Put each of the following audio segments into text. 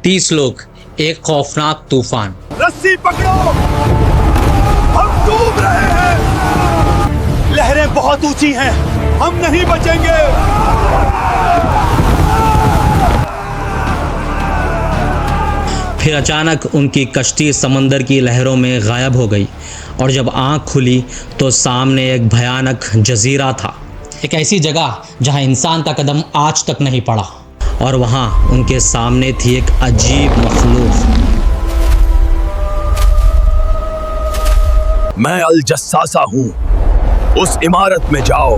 30 लोग, एक खौफनाक तूफान। रस्सी पकड़ो, हम डूब रहे हैं। लहरें बहुत ऊंची हैं, हम नहीं बचेंगे। फिर अचानक उनकी कश्ती समंदर की लहरों में गायब हो गई और जब आंख खुली तो सामने एक भयानक जजीरा था, एक ऐसी जगह जहां इंसान का कदम आज तक नहीं पड़ा। और वहां उनके सामने थी एक अजीब मखलूक। मैं अल जस्सासा हूँ, उस इमारत में जाओ,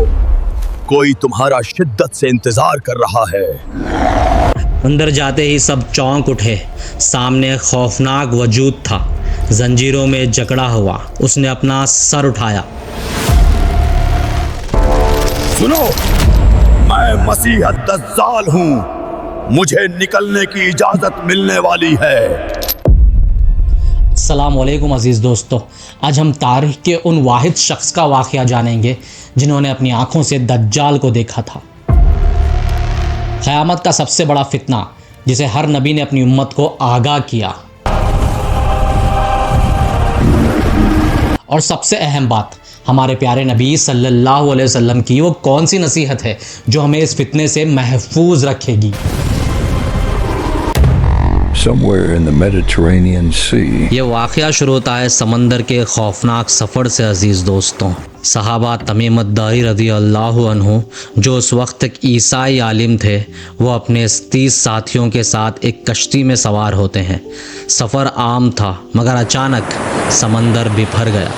कोई तुम्हारा शिद्दत से इंतजार कर रहा है। अंदर जाते ही सब चौंक उठे। सामने एक खौफनाक वजूद था, जंजीरों में जकड़ा हुआ। उसने अपना सर उठाया। सुनो, मैं मसीह दज्जाल हूँ, मुझे निकलने की इजाजत मिलने वाली है। अस्सलाम वालेकुम अज़ीज़ दोस्तों, आज हम तारीख़ के उन वाहिद शख्स का वाक़या जानेंगे जिन्होंने अपनी आँखों से दज्जाल को देखा था। क़यामत का सबसे बड़ा फितना जिसे हर नबी ने अपनी उम्मत को आगाह किया। और सबसे अहम बात, हमारे प्यारे नबी सल्लल्लाहु अलैहि वसल्लम की वो कौन सी नसीहत है जो हमें इस फितने से महफूज रखेगी। Somewhere in the Mediterranean Sea. ये वाक़या शुरू होता है समंदर के खौफनाक सफ़र से। अज़ीज़ दोस्तों, सहाबा तमीम अद-दारी रज़ी अल्लाहु अन्हु, जो उस वक्त एक ईसाई आलिम थे, वो अपने 30 साथियों के साथ एक कश्ती में सवार होते हैं। सफ़र आम था, मगर अचानक समंदर बिफर गया।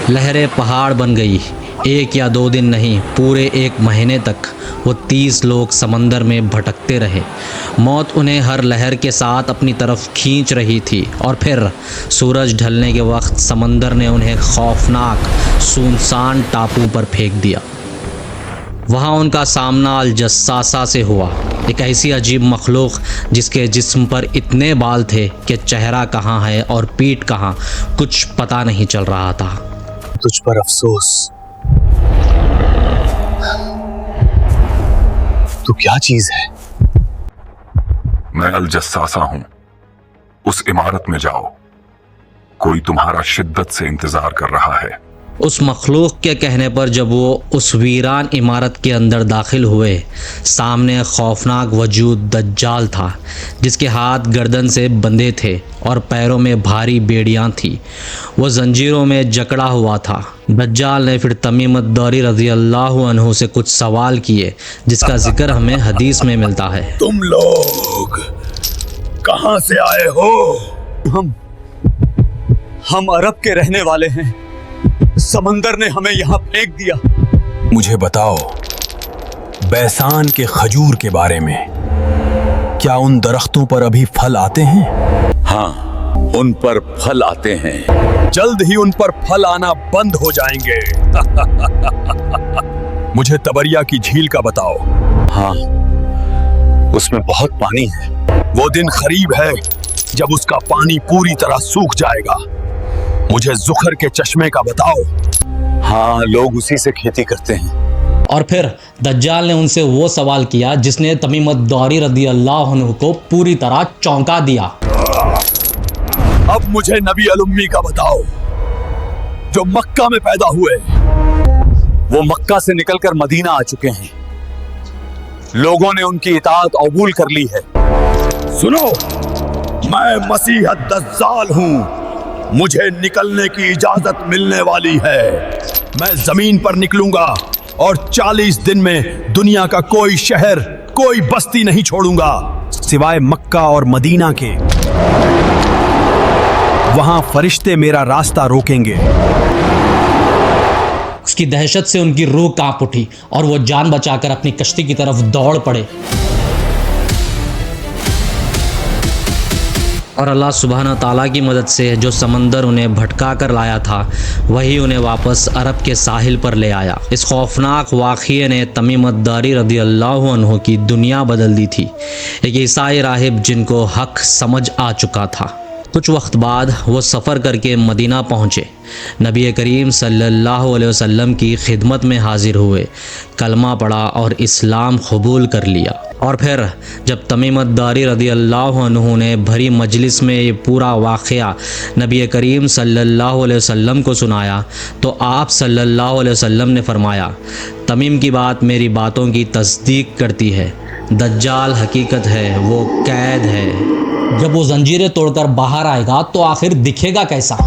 लहरें पहाड़ बन गई। एक या 2 दिन नहीं, पूरे 1 महीने तक वो 30 लोग समंदर में भटकते रहे। मौत उन्हें हर लहर के साथ अपनी तरफ खींच रही थी। और फिर सूरज ढलने के वक्त समंदर ने उन्हें खौफनाक सुनसान टापू पर फेंक दिया। वहाँ उनका सामना अल जस्सासा से हुआ, एक ऐसी अजीब मखलूक जिसके जिस्म पर इतने बाल थे कि चेहरा कहाँ है और पीठ कहाँ, कुछ पता नहीं चल रहा था। तुझ पर अफसोस, तू क्या चीज है? मैं अल जस्सासा हूं, उस इमारत में जाओ, कोई तुम्हारा शिद्दत से इंतजार कर रहा है। उस मखलूक के कहने पर जब वो उस वीरान इमारत के अंदर दाखिल हुए, सामने खौफनाक वजूद दज्जाल था, जिसके हाथ गर्दन से बंधे थे और पैरों में भारी बेड़ियां थी। वो जंजीरों में जकड़ा हुआ था। दज्जाल ने फिर तमीम अद-दारी रज़ी अल्लाहु अन्हु से कुछ सवाल किए, जिसका जिक्र हमें हदीस में मिलता है। तुम लोग कहां से आए हो? हम अरब के रहने वाले हैं। समंदर ने हमें यहाँ फेंक दिया। मुझे बताओ, बैसान के खजूर के बारे में, क्या उन दरख्तों पर अभी फल आते हैं? हाँ, उन पर फल आते हैं। जल्द ही उन पर फल आना बंद हो जाएंगे। मुझे तबरिया की झील का बताओ। हाँ, उसमें बहुत पानी है। वो दिन करीब है जब उसका पानी पूरी तरह सूख जाएगा। मुझे जुखर के चश्मे का बताओ। हाँ, लोग उसी से खेती करते हैं। और फिर दज्जाल ने उनसे वो सवाल किया जिसने तमीम अद-दारी रज़ी अल्लाहु अन्हु को पूरी तरह चौंका दिया। अब मुझे नबी अल-उम्मी का बताओ, जो मक्का में पैदा हुए। वो मक्का से निकलकर मदीना आ चुके हैं। लोगों ने उनकी इताअत कबूल कर ली है। सुनो, मैं मसीह दज्जाल हूँ, मुझे निकलने की इजाजत मिलने वाली है। मैं जमीन पर निकलूंगा और 40 दिन में दुनिया का कोई शहर, कोई बस्ती नहीं छोड़ूंगा सिवाय मक्का और मदीना के। वहां फरिश्ते मेरा रास्ता रोकेंगे। उसकी दहशत से उनकी रूह कांप उठी और वो जान बचाकर अपनी कश्ती की तरफ दौड़ पड़े। और अल्लाह सुब्हाना ताला की मदद से जो समंदर उन्हें भटका कर लाया था, वही उन्हें वापस अरब के साहिल पर ले आया। इस खौफनाक वाक़ये ने तमीम अद-दारी रज़ी अल्लाहु अन्हु की दुनिया बदल दी थी। एक ईसाई राहिब जिनको हक समझ आ चुका था। कुछ वक्त बाद वो सफ़र करके मदीना पहुँचे। नबी करीम सल्लल्लाहु अलैहि वसल्लम की खिदमत में हाजिर हुए, कलमा पढ़ा और इस्लाम कबूल कर लिया। और फिर जब तमीम दारी रदी अल्लाह अन्हु ने भरी मजलिस में ये पूरा वाक़या नबी करीम सल्लल्लाहु अलैहि वसल्लम को सुनाया तो आप सल्लल्लाहु अलैहि वसल्लम ने फरमाया, तमीम की बात मेरी बातों की तस्दीक करती है, दज्जाल हकीकत है, वो कैद है। जब वो जंजीरें तोड़कर बाहर आएगा तो आखिर दिखेगा कैसा?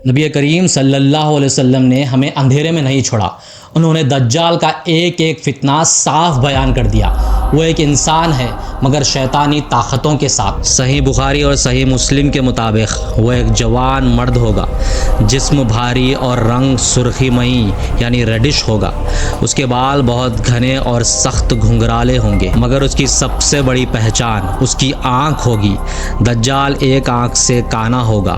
नबी करीम सल्लल्लाहु अलैहि वसल्लम ने हमें अंधेरे में नहीं छोड़ा, उन्होंने दज्जाल का एक एक फितना साफ बयान कर दिया। वो एक इंसान है मगर शैतानी ताकतों के साथ। सही बुखारी और सही मुस्लिम के मुताबिक वो एक जवान मर्द होगा, जिस्म भारी और रंग सुर्खीमई यानी रेडिश होगा। उसके बाल बहुत घने और सख्त घुंघराले होंगे, मगर उसकी सबसे बड़ी पहचान उसकी आँख होगी। दज्जाल एक आँख से काना होगा,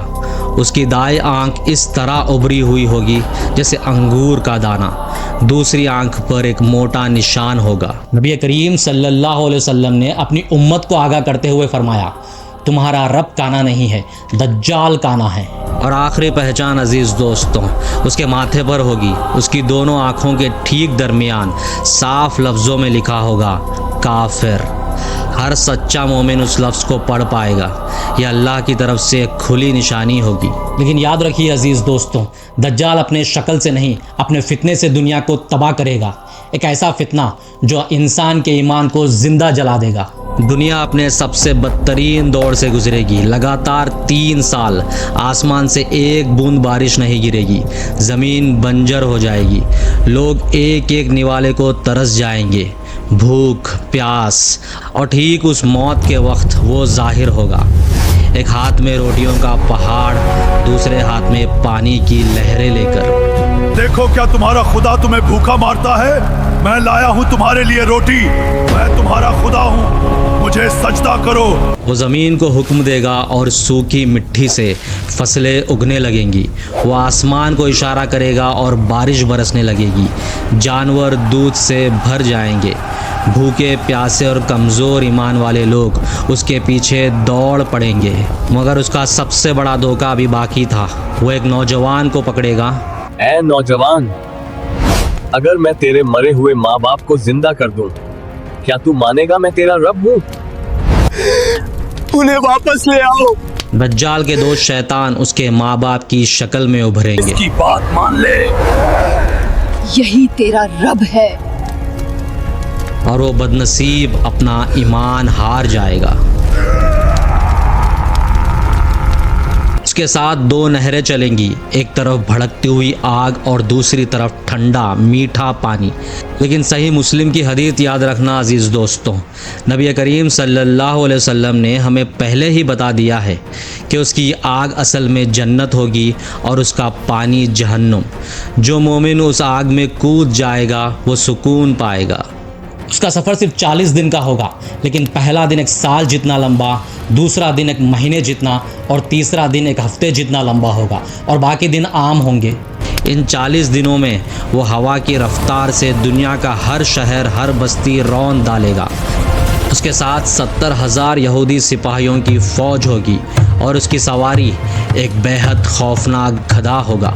उसकी दाएं आँख इस तरह उभरी हुई होगी जैसे अंगूर का दाना, दूसरी आंख पर एक मोटा निशान होगा। नबी करीम सल्लल्लाहु अलैहि वसल्लम ने अपनी उम्मत को आगाह करते हुए फरमाया, तुम्हारा रब काना नहीं है, दज्जाल काना है। और आखिरी पहचान अजीज़ दोस्तों उसके माथे पर होगी, उसकी दोनों आँखों के ठीक दरमियान साफ लफ्ज़ों में लिखा होगा काफिर। हर सच्चा मोमिन उस लफ्ज़ को पढ़ पाएगा, यह अल्लाह की तरफ से एक खुली निशानी होगी। लेकिन याद रखिए अजीज़ दोस्तों, दज्जाल अपने शक्ल से नहीं अपने फितने से दुनिया को तबाह करेगा। एक ऐसा फितना जो इंसान के ईमान को ज़िंदा जला देगा। दुनिया अपने सबसे बदतरीन दौर से गुजरेगी। लगातार 3 साल आसमान से एक बूंद बारिश नहीं गिरेगी, ज़मीन बंजर हो जाएगी, लोग एक एक निवाले को तरस जाएंगे, भूख प्यास। और ठीक उस मौत के वक्त वो जाहिर होगा, एक हाथ में रोटियों का पहाड़, दूसरे हाथ में पानी की लहरें लेकर। देखो क्या तुम्हारा खुदा तुम्हें भूखा मारता है? मैं लाया हूँ तुम्हारे लिए रोटी, मैं तुम्हारा खुदा हूँ, मुझे सजदा करो। वो ज़मीन को हुक्म देगा और सूखी मिट्टी से फसलें उगने लगेंगी। वो आसमान को इशारा करेगा और बारिश बरसने लगेगी। जानवर दूध से भर जाएंगे। भूखे प्यासे और कमज़ोर ईमान वाले लोग उसके पीछे दौड़ पड़ेंगे। मगर उसका सबसे बड़ा धोखा अभी बाकी था। वो एक नौजवान को पकड़ेगा। ऐ नौजवान, अगर मैं तेरे मरे हुए माँ बाप को जिंदा कर दूं, क्या तू मानेगा मैं तेरा रब हूँ? उन्हें वापस ले आओ। दज्जाल के 2 शैतान उसके माँ बाप की शक्ल में उभरेंगे। इसकी बात मान ले। यही तेरा रब है। और वो बदनसीब अपना ईमान हार जाएगा। उसके साथ 2 नहरें चलेंगी, एक तरफ भड़कती हुई आग और दूसरी तरफ ठंडा मीठा पानी। लेकिन सही मुस्लिम की हदीस याद रखना अजीज़ दोस्तों, नबी करीम सल्लल्लाहु अलैहि वसल्लम ने हमें पहले ही बता दिया है कि उसकी आग असल में जन्नत होगी और उसका पानी जहन्नुम। जो मोमिन उस आग में कूद जाएगा वो सुकून पाएगा। उसका सफ़र सिर्फ 40 दिन का होगा, लेकिन पहला दिन 1 साल जितना लंबा, दूसरा दिन 1 महीने जितना और तीसरा दिन 1 हफ्ते जितना लंबा होगा और बाकी दिन आम होंगे। इन 40 दिनों में वो हवा की रफ्तार से दुनिया का हर शहर हर बस्ती रौंद डालेगा। उसके साथ 70,000 यहूदी सिपाहियों की फ़ौज होगी और उसकी सवारी एक बेहद खौफनाक गधा होगा।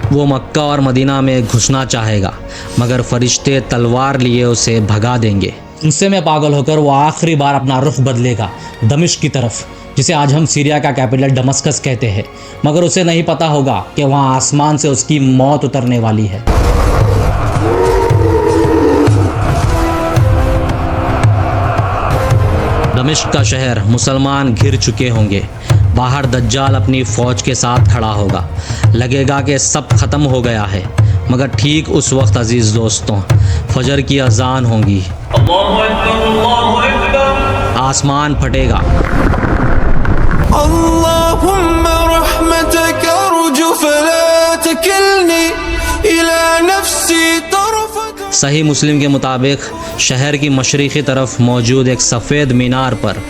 वो मक्का और मदीना में घुसना चाहेगा, मगर फरिश्ते तलवार लिए उसे भगा देंगे। उनसे में पागल होकर वो आखिरी बार अपना रुख बदलेगा दमिश्क की तरफ, जिसे आज हम सीरिया का कैपिटल दमस्कस कहते हैं। मगर उसे नहीं पता होगा कि वहाँ आसमान से उसकी मौत उतरने वाली है। दमिश्क का शहर मुसलमान घिर चुके होंगे। बाहर दज्जाल अपनी फ़ौज के साथ खड़ा होगा। लगेगा कि सब ख़त्म हो गया है, मगर ठीक उस वक्त अजीज़ दोस्तों फजर की अजान होगी। आसमान फटेगा। सही मुस्लिम के मुताबिक शहर की मशरिक़ी तरफ मौजूद एक सफ़ेद मीनार पर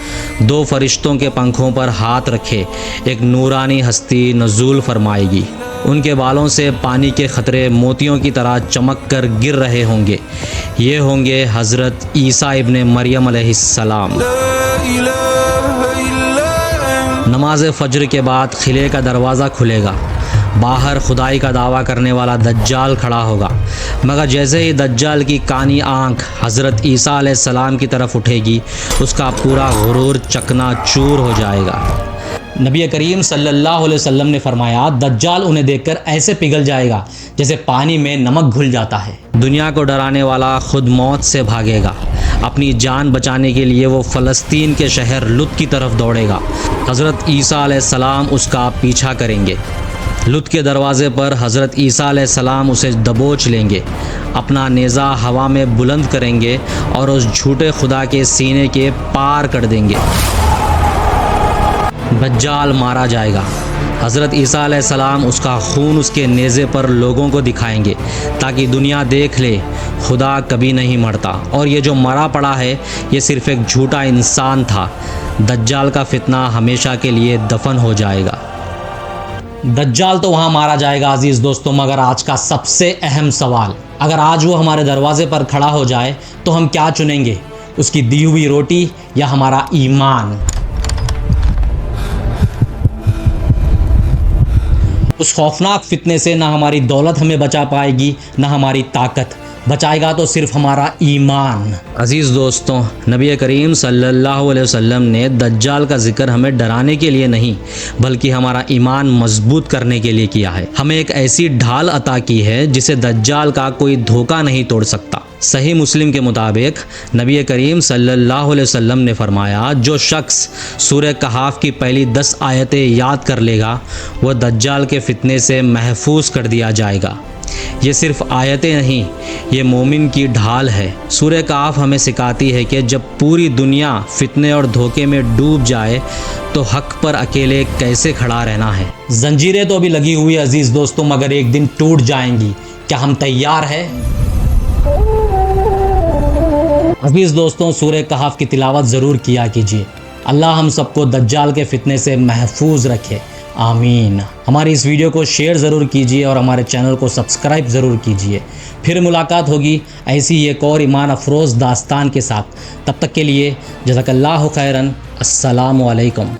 2 फरिश्तों के पंखों पर हाथ रखे एक नूरानी हस्ती नज़ूल फरमाएगी। उनके बालों से पानी के खतरे मोतियों की तरह चमक कर गिर रहे होंगे। ये होंगे हज़रत ईसा इब्ने मरियम अलैहिस्सलाम। नमाज फ़ज्र के बाद किले का दरवाज़ा खुलेगा। बाहर खुदाई का दावा करने वाला दज्जाल खड़ा होगा, मगर जैसे ही दज्जाल की कानी आँख हज़रत ईसा अलैहिस्सलाम की तरफ उठेगी, उसका पूरा गुरूर चकनाचूर हो जाएगा। नबी करीम सल्लल्लाहु अलैहि वसल्लम ने फरमाया, दज्जाल उन्हें देखकर ऐसे पिघल जाएगा जैसे पानी में नमक घुल जाता है। दुनिया को डराने वाला खुद मौत से भागेगा। अपनी जान बचाने के लिए वो फ़लस्तीन के शहर लुत की तरफ दौड़ेगा। हज़रत ईसा अलैहिस्सलाम उसका पीछा करेंगे। लुत के दरवाज़े पर हज़रत ईसा अलैहिस्सलाम उसे दबोच लेंगे, अपना नेज़ा हवा में बुलंद करेंगे और उस झूठे खुदा के सीने के पार कर देंगे। दज्जाल मारा जाएगा। हज़रत ईसा अलैहिस्सलाम उसका खून उसके नेज़े पर लोगों को दिखाएंगे ताकि दुनिया देख ले खुदा कभी नहीं मरता, और ये जो मरा पड़ा है ये सिर्फ़ एक झूठा इंसान था। दज्जाल का फितना हमेशा के लिए दफन हो जाएगा। दज्जाल तो वहाँ मारा जाएगा अजीज़ दोस्तों, मगर आज का सबसे अहम सवाल, अगर आज वो हमारे दरवाज़े पर खड़ा हो जाए तो हम क्या चुनेंगे, उसकी दी हुई रोटी या हमारा ईमान? उस खौफनाक फितने से ना हमारी दौलत हमें बचा पाएगी, ना हमारी ताकत, बचाएगा तो सिर्फ हमारा ईमान। अज़ीज़ दोस्तों, नबी करीम सल्लल्लाहु अलैहि वसल्लम ने दज्जाल का जिक्र हमें डराने के लिए नहीं बल्कि हमारा ईमान मजबूत करने के लिए किया है। हमें एक ऐसी ढाल अता की है जिसे दज्जाल का कोई धोखा नहीं तोड़ सकता। सही मुस्लिम के मुताबिक नबी करीम सल्लल्लाहु अलैहि वसल्लम ने फरमाया, जो शख्स सूरह कहाफ की पहली 10 आयतें याद कर लेगा वह दज्जाल के फितने से महफूज कर दिया जाएगा। ये सिर्फ आयतें नहीं, ये मोमिन की ढाल है। सूरह काफ हमें सिखाती है कि जब पूरी दुनिया फितने और धोखे में डूब जाए तो हक पर अकेले कैसे खड़ा रहना है। जंजीरें तो अभी लगी हुई है अजीज़ दोस्तों, मगर एक दिन टूट जाएंगी। क्या हम तैयार हैं? अजीज़ दोस्तों, सूरह कहाफ की तिलावत ज़रूर किया कीजिए। अल्लाह हम सबको दज्जाल के फितने से महफूज रखे, आमीन। हमारी इस वीडियो को शेयर ज़रूर कीजिए और हमारे चैनल को सब्सक्राइब ज़रूर कीजिए। फिर मुलाकात होगी ऐसी ही एक और ईमान अफरोज़ दास्तान के साथ। तब तक के लिए जज़ाकल्लाहु खैरन। अस्सलामु अलैकुम।